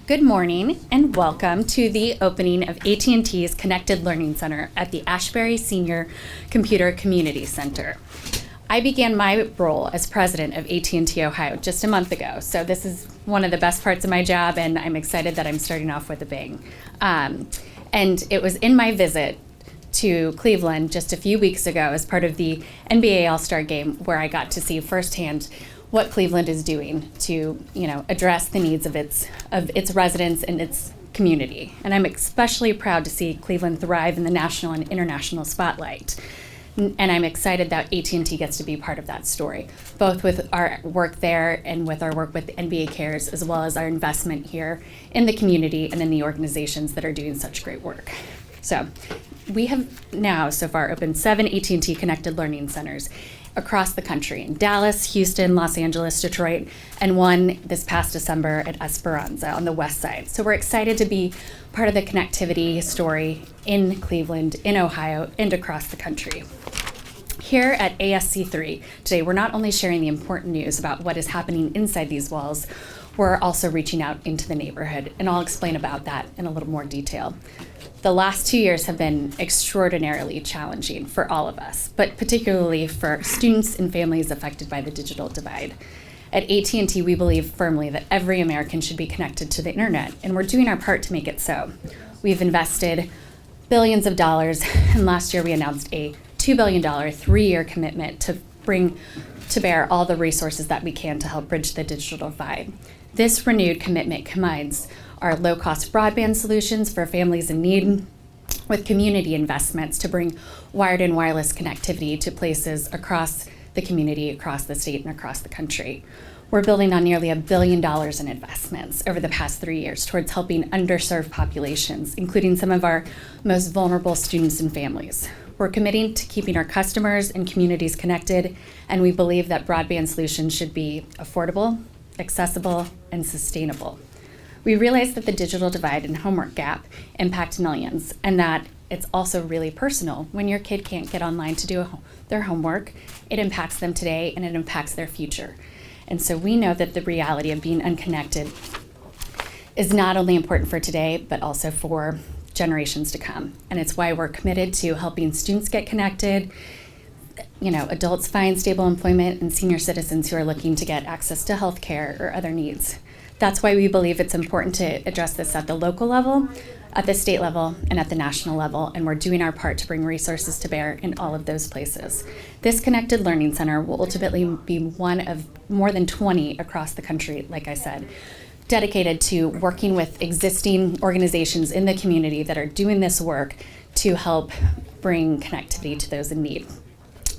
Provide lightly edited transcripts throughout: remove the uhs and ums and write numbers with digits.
Good morning and welcome to the opening of AT&T's Connected Learning Center at the Ashbury Senior Computer Community Center. I began my role as president of AT&T Ohio just a month ago, so this is one of the best parts of my job, and I'm excited that I'm starting off with a bang. And it was in my visit to Cleveland just a few weeks ago as part of the NBA All-Star Game where I got to see firsthand what Cleveland is doing to, address the needs of its residents and its community. And I'm especially proud to see Cleveland thrive in the national and international spotlight. And I'm excited that AT&T gets to be part of that story, both with our work there and with our work with NBA Cares, as well as our investment here in the community and in the organizations that are doing such great work. So we have now so far opened 7 AT&T Connected Learning Centers across the country in Dallas, Houston, Los Angeles, Detroit, and one this past December at Esperanza on the west side. So we're excited to be part of the connectivity story in Cleveland, in Ohio, and across the country. Here at ASC3 today, we're not only sharing the important news about what is happening inside these walls, we're also reaching out into the neighborhood, and I'll explain about that in a little more detail. The last 2 years have been extraordinarily challenging for all of us, but particularly for students and families affected by the digital divide. At AT&T, we believe firmly that every American should be connected to the internet, and we're doing our part to make it so. We've invested billions of dollars, and last year we announced a $2 billion 3-year commitment to bring to bear all the resources that we can to help bridge the digital divide. This renewed commitment combines our low-cost broadband solutions for families in need with community investments to bring wired and wireless connectivity to places across the community, across the state, and across the country. We're building on nearly $1 billion in investments over the past 3 years towards helping underserved populations, including some of our most vulnerable students and families. We're committing to keeping our customers and communities connected, and we believe that broadband solutions should be affordable, accessible, and sustainable. We realize that the digital divide and homework gap impact millions, and that it's also really personal. When your kid can't get online to do their homework, it impacts them today and it impacts their future. And so we know that the reality of being unconnected is not only important for today, but also for generations to come. And it's why we're committed to helping students get connected, adults find stable employment, and senior citizens who are looking to get access to health care or other needs. That's why we believe it's important to address this at the local level, at the state level, and at the national level, and we're doing our part to bring resources to bear in all of those places. This Connected Learning Center will ultimately be one of more than 20 across the country, like I said, dedicated to working with existing organizations in the community that are doing this work to help bring connectivity to those in need.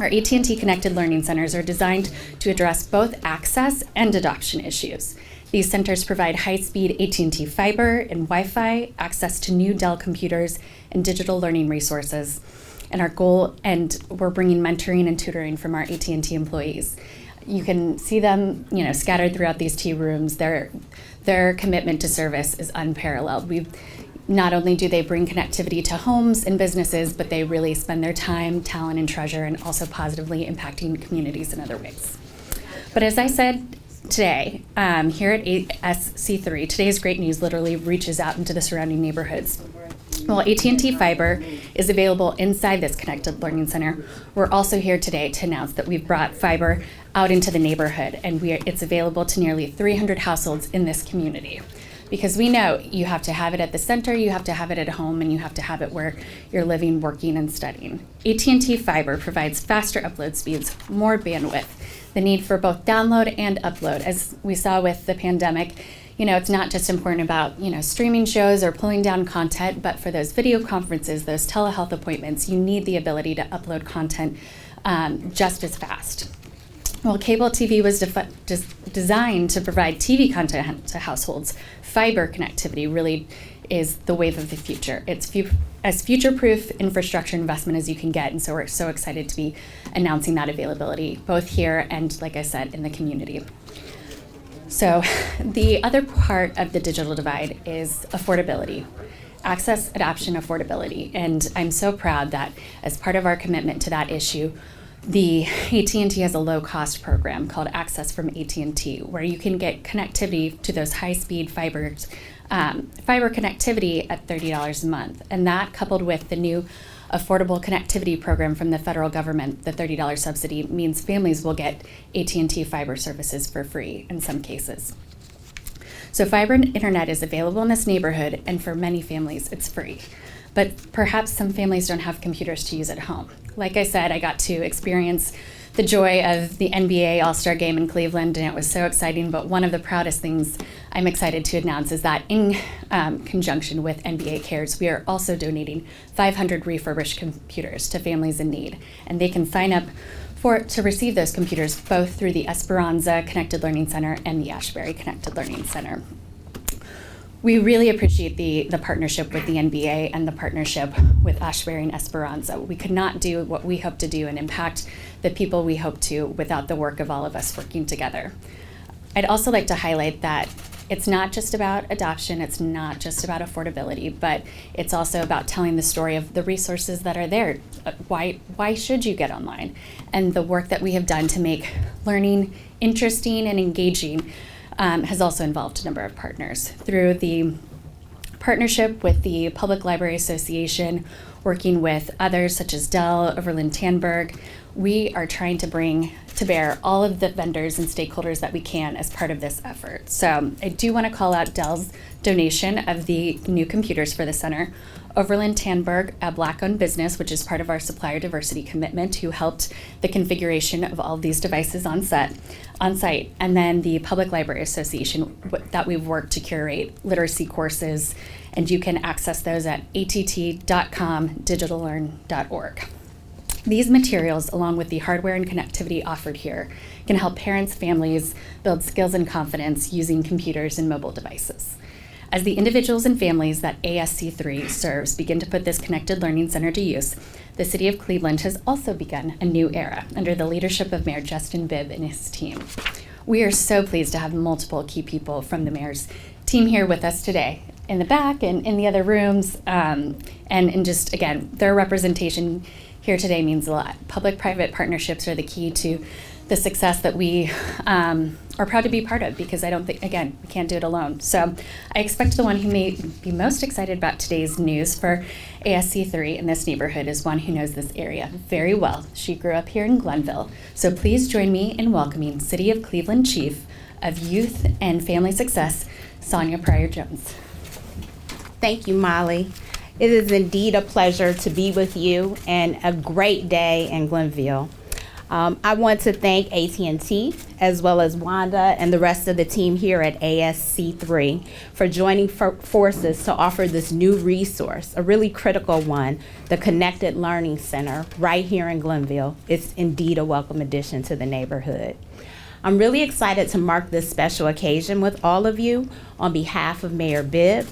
Our AT&T Connected Learning Centers are designed to address both access and adoption issues. These centers provide high-speed AT&T fiber and Wi-Fi, access to new Dell computers, and digital learning resources. And we're bringing mentoring and tutoring from our AT&T employees. You can see them, scattered throughout these tea rooms. Their commitment to service is unparalleled. Not only do they bring connectivity to homes and businesses, but they really spend their time, talent, and treasure, and also positively impacting communities in other ways. But as I said today, here at ASC3, today's great news literally reaches out into the surrounding neighborhoods. While AT&T Fiber is available inside this Connected Learning Center, we're also here today to announce that we've brought fiber out into the neighborhood, and it's available to nearly 300 households in this community. Because we know you have to have it at the center, you have to have it at home, and you have to have it where you're living, working, and studying. AT&T Fiber provides faster upload speeds, more bandwidth, the need for both download and upload. As we saw with the pandemic, it's not just important about, streaming shows or pulling down content, but for those video conferences, those telehealth appointments, you need the ability to upload content just as fast. While cable TV was designed to provide TV content to households, fiber connectivity really is the wave of the future. It's as future-proof infrastructure investment as you can get, and so we're so excited to be announcing that availability, both here and, like I said, in the community. So the other part of the digital divide is affordability. Access, adoption, affordability. And I'm so proud that as part of our commitment to that issue, the AT&T has a low-cost program called Access from AT&T, where you can get connectivity to those high-speed fiber connectivity at $30 a month. And that, coupled with the new Affordable Connectivity Program from the federal government, the $30 subsidy, means families will get AT&T fiber services for free in some cases. So fiber internet is available in this neighborhood, and for many families, it's free. But perhaps some families don't have computers to use at home. Like I said, I got to experience the joy of the NBA All-Star Game in Cleveland, and it was so exciting. But one of the proudest things I'm excited to announce is that in conjunction with NBA Cares, we are also donating 500 refurbished computers to families in need. And they can sign up to receive those computers both through the Esperanza Connected Learning Center and the Ashbury Connected Learning Center. We really appreciate the partnership with the NBA and the partnership with Ashbury and Esperanza. We could not do what we hope to do and impact the people we hope to without the work of all of us working together. I'd also like to highlight that it's not just about adoption, it's not just about affordability, but it's also about telling the story of the resources that are there. Why should you get online? And the work that we have done to make learning interesting and engaging has also involved a number of partners. Through the partnership with the Public Library Association, working with others such as Dell, Overland Tanberg, we are trying to bring to bear all of the vendors and stakeholders that we can as part of this effort. So I do want to call out Dell's donation of the new computers for the center, Overland Tanberg, a Black-owned business, which is part of our supplier diversity commitment, who helped the configuration of all of these devices on site, and then the Public Library Association that we've worked to curate literacy courses, and you can access those at att.com, digitallearn.org. These materials, along with the hardware and connectivity offered here, can help parents, families build skills and confidence using computers and mobile devices. As the individuals and families that ASC3 serves begin to put this Connected Learning Center to use, the City of Cleveland has also begun a new era under the leadership of Mayor Justin Bibb and his team. We are so pleased to have multiple key people from the mayor's team here with us today, in the back and in the other rooms, and just, again, their representation here today means a lot. Public-private partnerships are the key to the success that we are proud to be part of, because I don't think, again, we can't do it alone. So I expect the one who may be most excited about today's news for ASC3 in this neighborhood is one who knows this area very well. She grew up here in Glenville. So please join me in welcoming City of Cleveland Chief of Youth and Family Success, Sonia Pryor-Jones. Thank you, Molly. It is indeed a pleasure to be with you and a great day in Glenville. I want to thank AT&T as well as Wanda and the rest of the team here at ASC3 for joining forces to offer this new resource, a really critical one, the Connected Learning Center right here in Glenville. It's indeed a welcome addition to the neighborhood. I'm really excited to mark this special occasion with all of you on behalf of Mayor Bibb.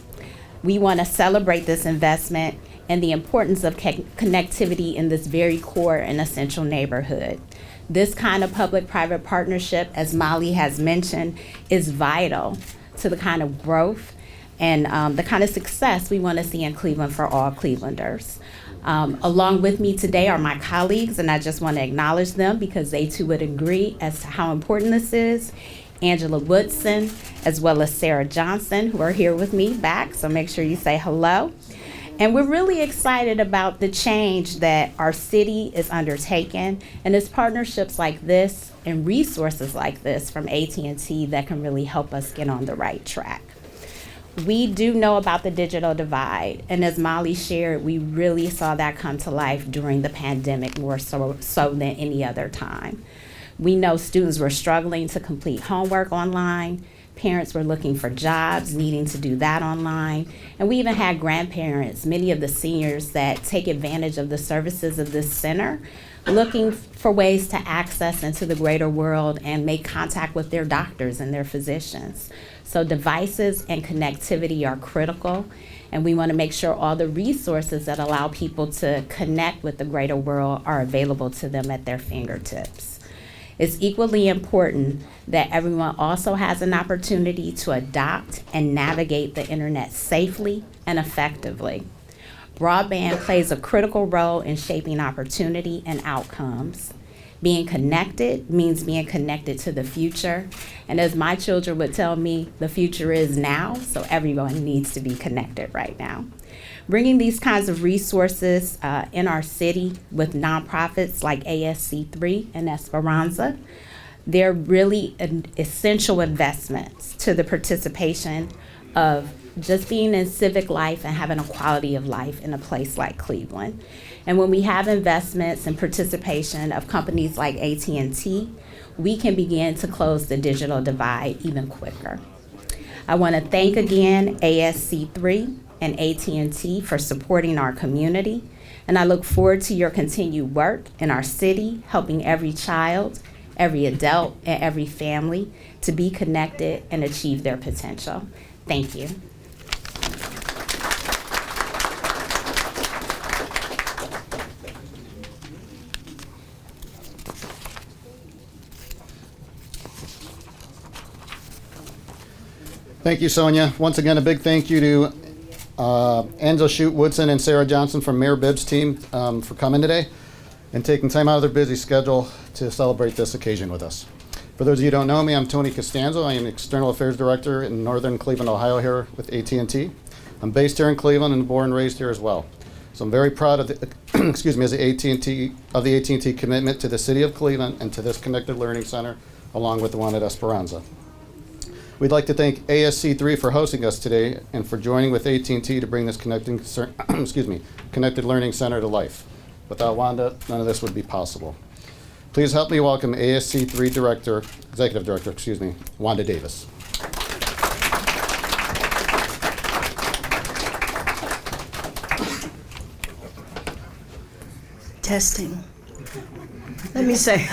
We want to celebrate this investment and the importance of connectivity in this very core and essential neighborhood. This kind of public-private partnership, as Molly has mentioned, is vital to the kind of growth and the kind of success we want to see in Cleveland for all Clevelanders. Along with me today are my colleagues, and I just want to acknowledge them because they too would agree as to how important this is. Angela Woodson, as well as Sarah Johnson, who are here with me back, so make sure you say hello. And we're really excited about the change that our city is undertaking, and it's partnerships like this and resources like this from AT&T that can really help us get on the right track. We do know about the digital divide, and as Molly shared, we really saw that come to life during the pandemic more so than any other time. We know students were struggling to complete homework online. Parents were looking for jobs, needing to do that online. And we even had grandparents, many of the seniors that take advantage of the services of this center, looking for ways to access into the greater world and make contact with their doctors and their physicians. So devices and connectivity are critical, and we want to make sure all the resources that allow people to connect with the greater world are available to them at their fingertips. It's equally important that everyone also has an opportunity to adopt and navigate the internet safely and effectively. Broadband plays a critical role in shaping opportunity and outcomes. Being connected means being connected to the future. And as my children would tell me, the future is now, so everyone needs to be connected right now. Bringing these kinds of resources in our city with nonprofits like ASC3 and Esperanza, they're really essential investments to the participation of just being in civic life and having a quality of life in a place like Cleveland. And when we have investments and participation of companies like AT&T, we can begin to close the digital divide even quicker. I want to thank again ASC3 and AT&T for supporting our community, and I look forward to your continued work in our city, helping every child, every adult, and every family to be connected and achieve their potential. Thank you. Thank you, Sonia. Once again, a big thank you to Enzo Shute Woodson and Sarah Johnson from Mayor Bibb's team for coming today and taking time out of their busy schedule to celebrate this occasion with us. For those of you who don't know me, I'm Tony Costanzo. I am External Affairs Director in Northern Cleveland, Ohio here with AT&T. I'm based here in Cleveland and born and raised here as well. So I'm very proud of the, excuse me, as the AT&T commitment to the city of Cleveland and to this Connected Learning Center, along with the one at Esperanza. We'd like to thank ASC3 for hosting us today and for joining with AT&T to bring this Connected Learning Center to life. Without Wanda, none of this would be possible. Please help me welcome ASC3 Executive Director, Wanda Davis. Testing. Let me say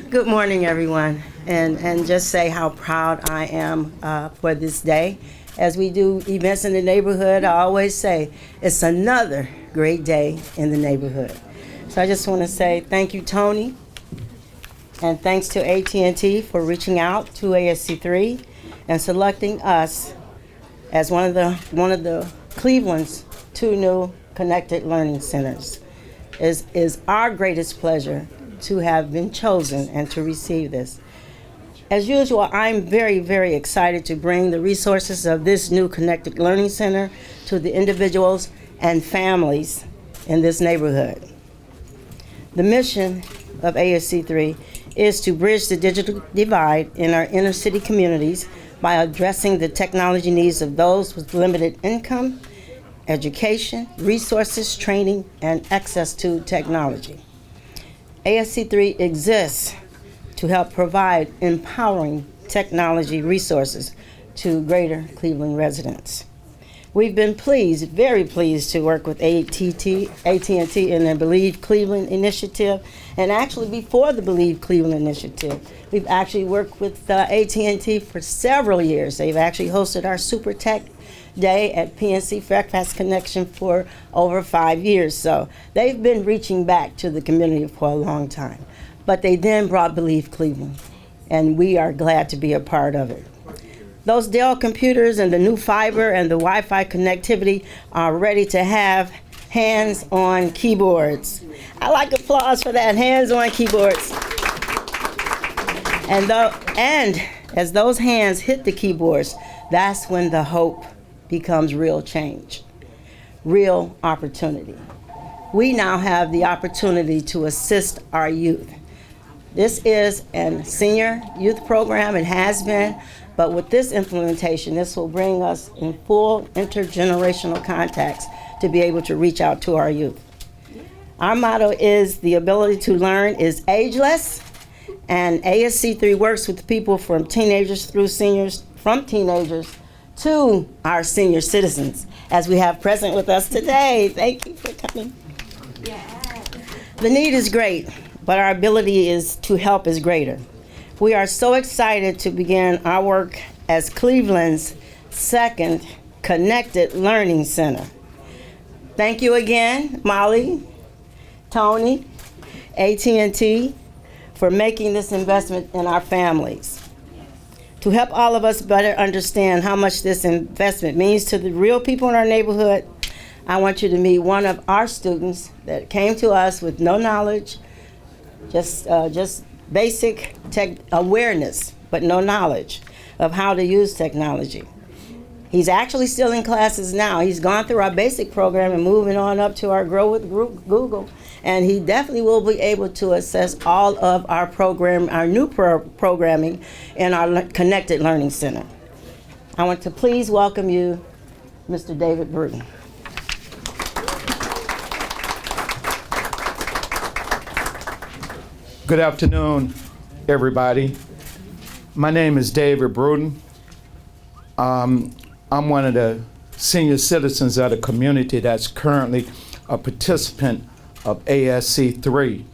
good morning, everyone, and just say how proud I am for this day. As we do events in the neighborhood, I always say it's another great day in the neighborhood. So I just want to say thank you, Tony, and thanks to AT&T for reaching out to ASC3 and selecting us as one of the Cleveland's 2 new Connected Learning Centers. It is our greatest pleasure to have been chosen and to receive this. As usual, I'm very, very excited to bring the resources of this new Connected Learning Center to the individuals and families in this neighborhood. The mission of ASC3 is to bridge the digital divide in our inner city communities by addressing the technology needs of those with limited income, education, resources, training, and access to technology. ASC3 exists to help provide empowering technology resources to greater Cleveland residents. We've been pleased, very pleased, to work with AT&T in the Believe Cleveland initiative, and actually before the Believe Cleveland initiative, we've actually worked with AT&T for several years. They've actually hosted our Super Tech Day at PNC Fairfax Connection for over 5 years. So they've been reaching back to the community for a long time. But they then brought Believe Cleveland, and we are glad to be a part of it. Those Dell computers and the new fiber and the Wi-Fi connectivity are ready to have hands-on keyboards. I like applause for that, hands-on keyboards. And as those hands hit the keyboards, that's when the hope becomes real change, real opportunity. We now have the opportunity to assist our youth. This is a senior youth program, it has been, but with this implementation, this will bring us in full intergenerational contacts to be able to reach out to our youth. Our motto is the ability to learn is ageless, and ASC3 works with people from teenagers through seniors, from teenagers to our senior citizens, as we have present with us today. Thank you for coming. Yeah. The need is great, but our ability to help is greater. We are so excited to begin our work as Cleveland's second Connected Learning Center. Thank you again, Molly, Tony, AT&T, for making this investment in our families. To help all of us better understand how much this investment means to the real people in our neighborhood, I want you to meet one of our students that came to us with no knowledge, just basic tech awareness, but no knowledge of how to use technology. He's actually still in classes now. He's gone through our basic program and moving on up to our Grow with Google. And he definitely will be able to assess all of our program, our new programming in our Connected Learning Center. I want to please welcome you, Mr. David Bruden. Good afternoon, everybody. My name is David Bruden. I'm one of the senior citizens of the community that's currently a participant of ASC3.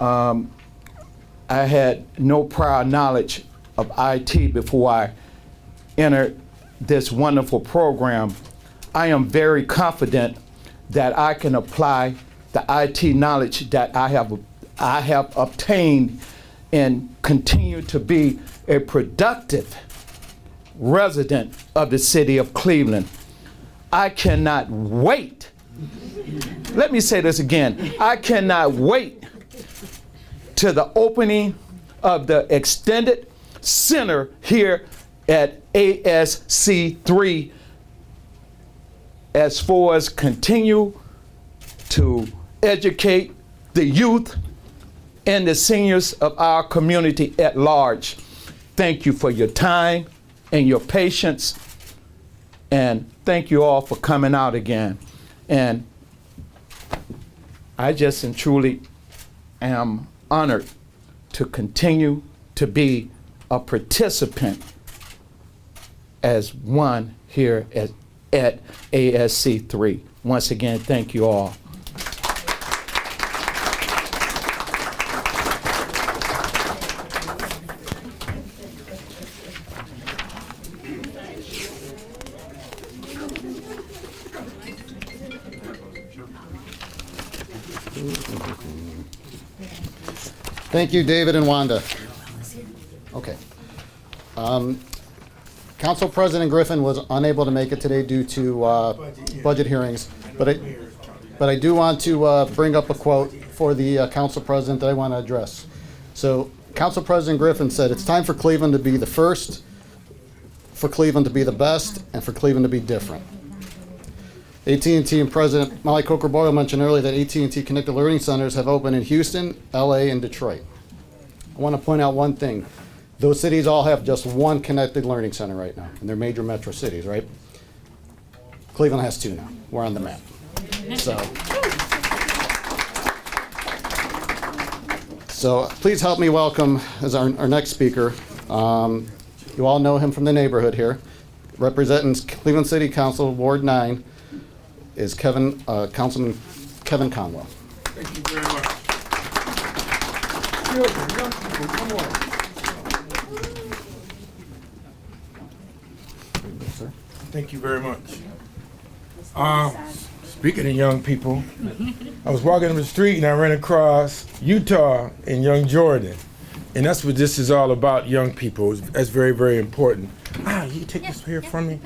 I had no prior knowledge of IT before I entered this wonderful program. I am very confident that I can apply the IT knowledge that I have obtained and continue to be a productive resident of the city of Cleveland. I cannot wait. Let me say this again. I cannot wait to the opening of the extended center here at ASC3 as far as continue to educate the youth and the seniors of our community at large. Thank you for your time and your patience, and thank you all for coming out again. And I just and truly am honored to continue to be a participant as one here at ASC3. Once again, thank you all. Thank you, David and Wanda. Okay. Council President Griffin was unable to make it today due to budget hearings, but I do want to bring up a quote for the Council President that I want to address. So, Council President Griffin said, "It's time for Cleveland to be the first, for Cleveland to be the best, and for Cleveland to be different." AT&T and President Molly Coker Boyle mentioned earlier that AT&T Connected Learning Centers have opened in Houston, LA, and Detroit. I want to point out one thing. Those cities all have just one Connected Learning Center right now, and they're major metro cities, right? Cleveland has two now. We're on the map. So please help me welcome as our next speaker. You all know him from the neighborhood here. Representing Cleveland City Council, Ward 9, is Councilman Kevin Conwell. Thank you very much. Come on. Thank you very much. Speaking of young people, I was walking up the street and I ran across Utah and young Jordan. And that's what this is all about, young people. That's very, very important. You take this here from me?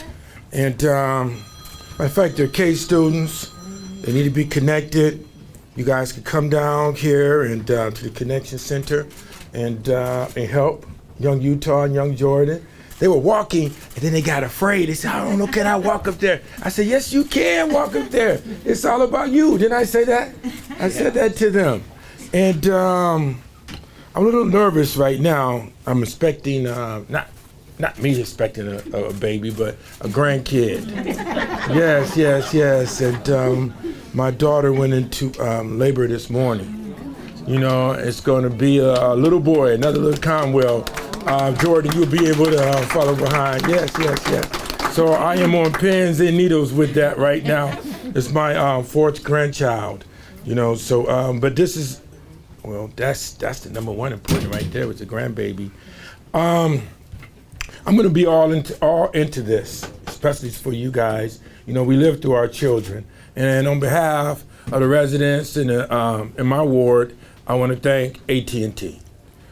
And in fact, they're K students. They need to be connected. You guys can come down here and to the Connection Center and help young Utah and young Jordan. They were walking, and then they got afraid. They said, "I don't know, can I walk up there?" I said, "Yes, you can walk up there. It's all about you." Didn't I say that? I said that to them. And I'm a little nervous right now. I'm expecting, not me expecting a baby, but a grandkid. Yes. And my daughter went into labor this morning. You know, it's going to be a little boy, another little Conwell. Jordan, you'll be able to follow behind. Yes. So I am on pins and needles with that right now. It's my fourth grandchild, you know. So, but this is, well, that's the number one important right there with the grandbaby. I'm going to be all into this, especially for you guys. You know, we live through our children, and on behalf of the residents in my ward, I want to thank AT&T.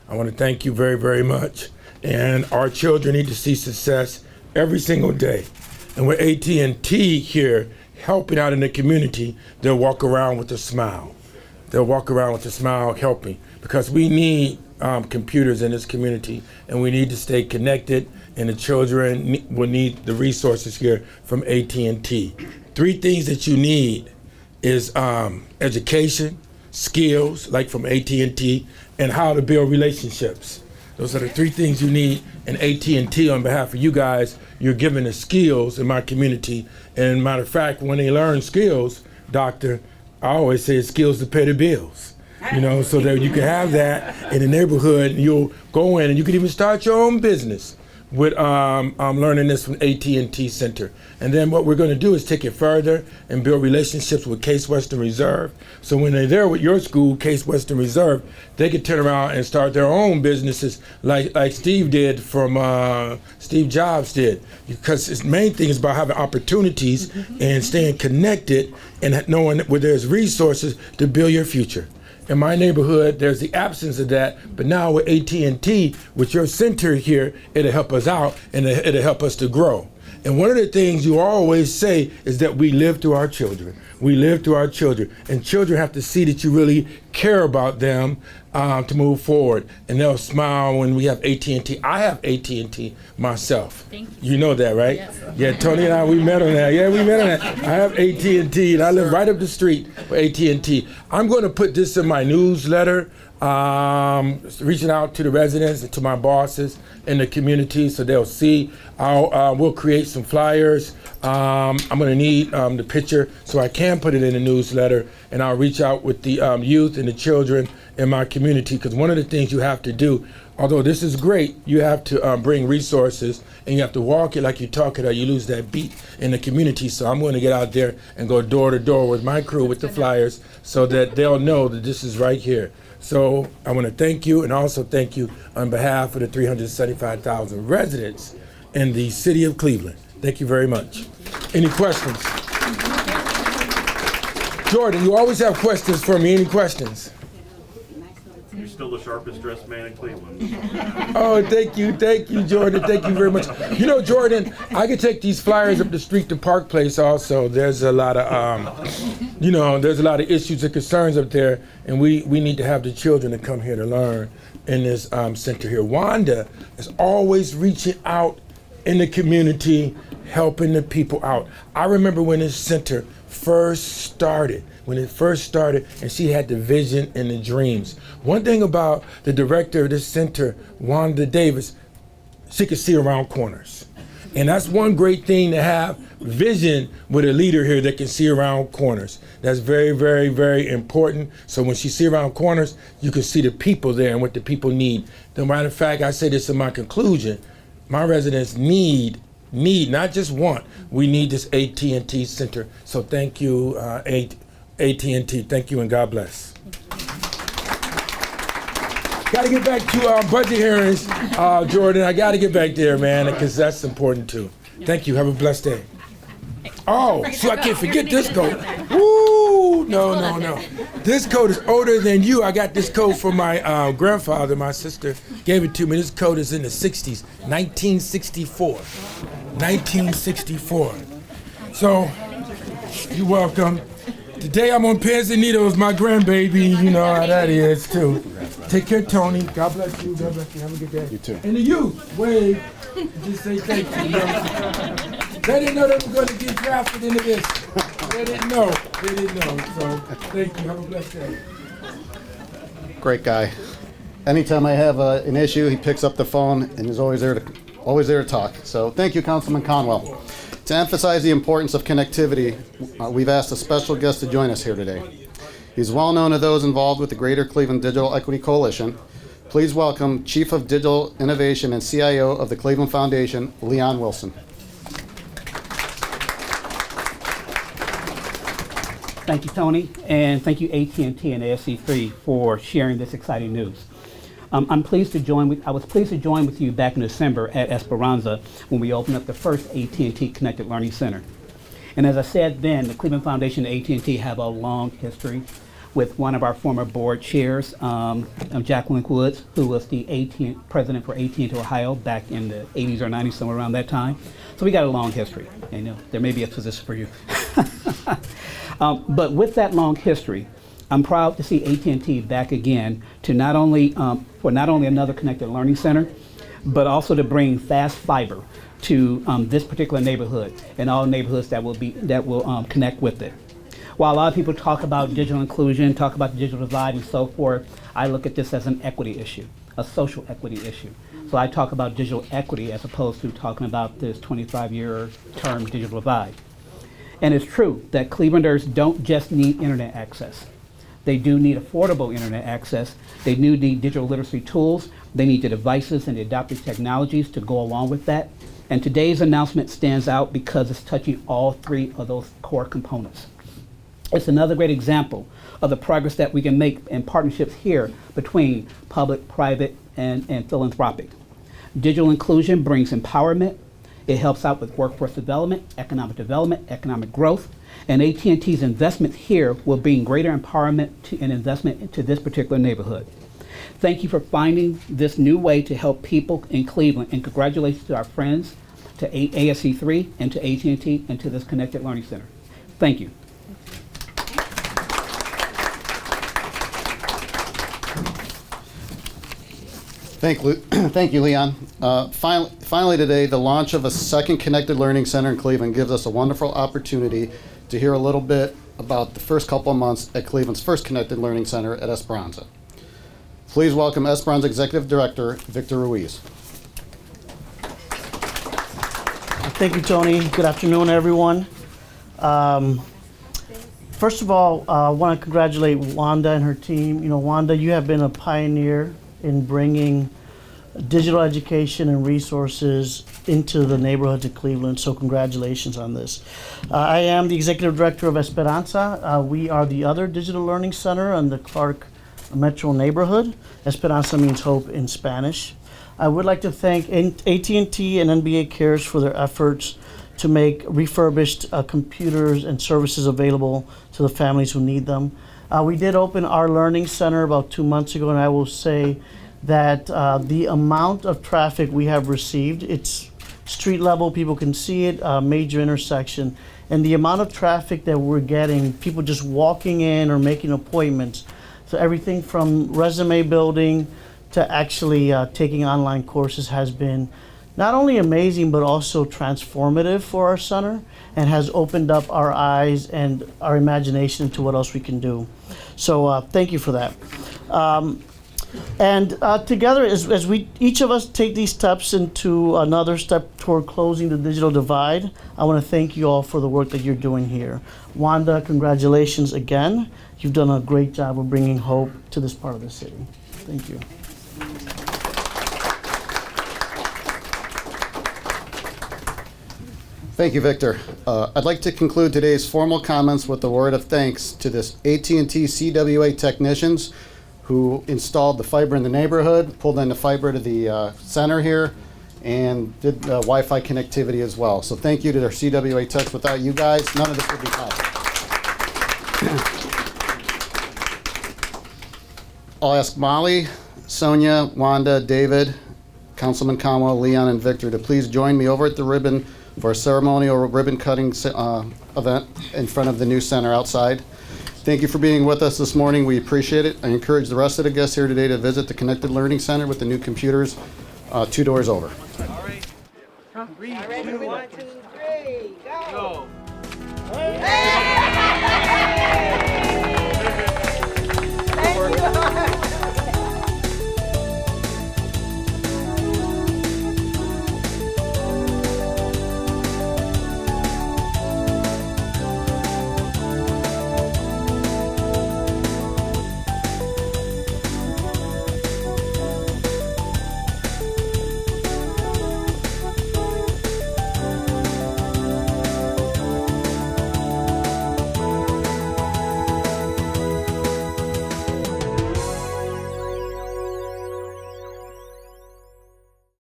I want to thank you very, very much. And our children need to see success every single day. And with AT&T here helping out in the community, they'll walk around with a smile. they'll walk around with a smile helping, because we need computers in this community, and we need to stay connected, and the children will need the resources here from AT&T. 3 things that you need is education, skills, like from AT&T, and how to build relationships. Those are the 3 things you need, and AT&T, on behalf of you guys, you're giving the skills in my community. And matter of fact, when they learn skills, Doctor, I always say it's skills to pay the bills. You know, so that you can have that in the neighborhood, and you'll go in and you can even start your own business with learning this from AT&T Center. And then what we're going to do is take it further and build relationships with Case Western Reserve. So when they're there with your school, Case Western Reserve, they can turn around and start their own businesses like Steve did from Steve Jobs did. Because his main thing is about having opportunities and staying connected and knowing where there's resources to build your future. In my neighborhood, there's the absence of that, but now with AT&T, with your center here, it'll help us out and it'll help us to grow. And one of the things you always say is that we live through our children. We live through our children, and children have to see that you really care about them to move forward, and they'll smile when we have AT&T. I have AT&T myself. Thank you. You know that, right? Yes. Yeah, Tony and I, we met on that. Yeah, we met on that. I have AT&T, and I live right up the street with AT&T. I'm going to put this in my newsletter, reaching out to the residents and to my bosses in the community so they'll see. We'll create some flyers. I'm going to need the picture so I can put it in the newsletter, and I'll reach out with the youth and the children in my community, because one of the things you have to do, although this is great, you have to bring resources, and you have to walk it like you talk it, or you lose that beat in the community. So I'm going to get out there and go door to door with my crew with the flyers so that they'll know that this is right here. So I want to thank you, and also thank you on behalf of the 375,000 residents in the city of Cleveland. Thank you very much. Any questions? Jordan, you always have questions for me. Any questions? You're still the sharpest dressed man in Cleveland. Oh, thank you, Jordan. Thank you very much. You know, Jordan, I could take these flyers up the street to Park Place also. There's a lot of, there's a lot of issues and concerns up there, and we need to have the children to come here to learn in this center here. Wanda is always reaching out in the community, helping the people out. I remember when this center first started, and she had the vision and the dreams. One thing about the director of this center, Wanda Davis, she could see around corners. And that's one great thing, to have vision with a leader here that can see around corners. That's very, very, very important. So when she see around corners, you can see the people there and what the people need. As a matter of fact, I say this in my conclusion, my residents need, not just want, we need this AT&T center. So thank you, AT&T. Thank you, and God bless. Got to get back to budget hearings, Jordan. I got to get back there, man, because that's important too. Thank you. Have a blessed day. Oh, so I can't forget this coat. Woo! No. This coat is older than you. I got this coat from my grandfather. My sister gave it to me. This coat is in the 60s, 1964. 1964. So, you're welcome. Today I'm on pins and needles, my grandbaby. You know how that is, too. Take care, Tony. God bless you. God bless you. Have a good day. You too. And the youth, wave. Just say thank you. They didn't know they were going to get drafted into this. They didn't know. So, thank you. Have a blessed day. Great guy. Anytime I have an issue, he picks up the phone and is always there to talk. So thank you, Councilman Conwell. To emphasize the importance of connectivity, we've asked a special guest to join us here today. He's well known to those involved with the Greater Cleveland Digital Equity Coalition. Please welcome Chief of Digital Innovation and CIO of the Cleveland Foundation, Leon Wilson. Thank you, Tony, and thank you, AT&T and ASC3 for sharing this exciting news. I was pleased to join with you back in December at Esperanza when we opened up the first AT&T Connected Learning Center. And as I said then, the Cleveland Foundation and AT&T have a long history with one of our former board chairs, Jacqueline Woods, who was the president for AT&T Ohio back in the 80s or 90s, somewhere around that time. So we got a long history. And there may be a position for you. But with that long history, I'm proud to see AT&T back again to not only for not only another Connected Learning Center, but also to bring fast fiber to this particular neighborhood and all neighborhoods that will connect with it. While a lot of people talk about digital inclusion, talk about the digital divide and so forth, I look at this as an equity issue, a social equity issue. So I talk about digital equity as opposed to talking about this 25-year term digital divide. And it's true that Clevelanders don't just need internet access. They do need affordable internet access. They do need digital literacy tools. They need the devices and the adaptive technologies to go along with that. And today's announcement stands out because it's touching all three of those core components. It's another great example of the progress that we can make in partnerships here between public, private, and philanthropic. Digital inclusion brings empowerment. It helps out with workforce development, economic growth, and AT&T's investment here will bring greater empowerment and investment into this particular neighborhood. Thank you for finding this new way to help people in Cleveland, and congratulations to our friends, to ASC3, and to AT&T, and to this Connected Learning Center. Thank you. Thank you, Leon. Finally today, the launch of a second Connected Learning Center in Cleveland gives us a wonderful opportunity to hear a little bit about the first couple of months at Cleveland's first Connected Learning Center at Esperanza. Please welcome Esperanza Executive Director, Victor Ruiz. Thank you, Tony. Good afternoon, everyone. First of all, I want to congratulate Wanda and her team. You know, Wanda, you have been a pioneer in bringing digital education and resources into the neighborhoods of Cleveland, so congratulations on this. I am the Executive Director of Esperanza. We are the other digital learning center in the Clark Metro neighborhood. Esperanza means hope in Spanish. I would like to thank AT&T and NBA Cares for their efforts to make refurbished computers and services available to the families who need them. We did open our learning center about 2 months ago, and I will say that the amount of traffic we have received, it's street level, people can see it, major intersection, and the amount of traffic that we're getting, people just walking in or making appointments. So everything from resume building to actually taking online courses has been not only amazing, but also transformative for our center, and has opened up our eyes and our imagination to what else we can do. So thank you for that. Together, as we each of us take these steps into another step toward closing the digital divide, I want to thank you all for the work that you're doing here. Wanda, congratulations again. You've done a great job of bringing hope to this part of the city. Thank you. Thank you, Victor. I'd like to conclude today's formal comments with a word of thanks to this AT&T CWA technicians who installed the fiber in the neighborhood, pulled in the fiber to the center here, and did Wi-Fi connectivity as well. So thank you to their CWA techs. Without you guys, none of this would be possible. I'll ask Molly, Sonia, Wanda, David, Councilman Conwell, Leon, and Victor to please join me over at the ribbon for a ceremonial ribbon cutting event in front of the new center outside. Thank you for being with us this morning. We appreciate it. I encourage the rest of the guests here today to visit the Connected Learning Center with the new computers 2 doors over. All right. 3, 2, 1, 2, 3, go! Hey!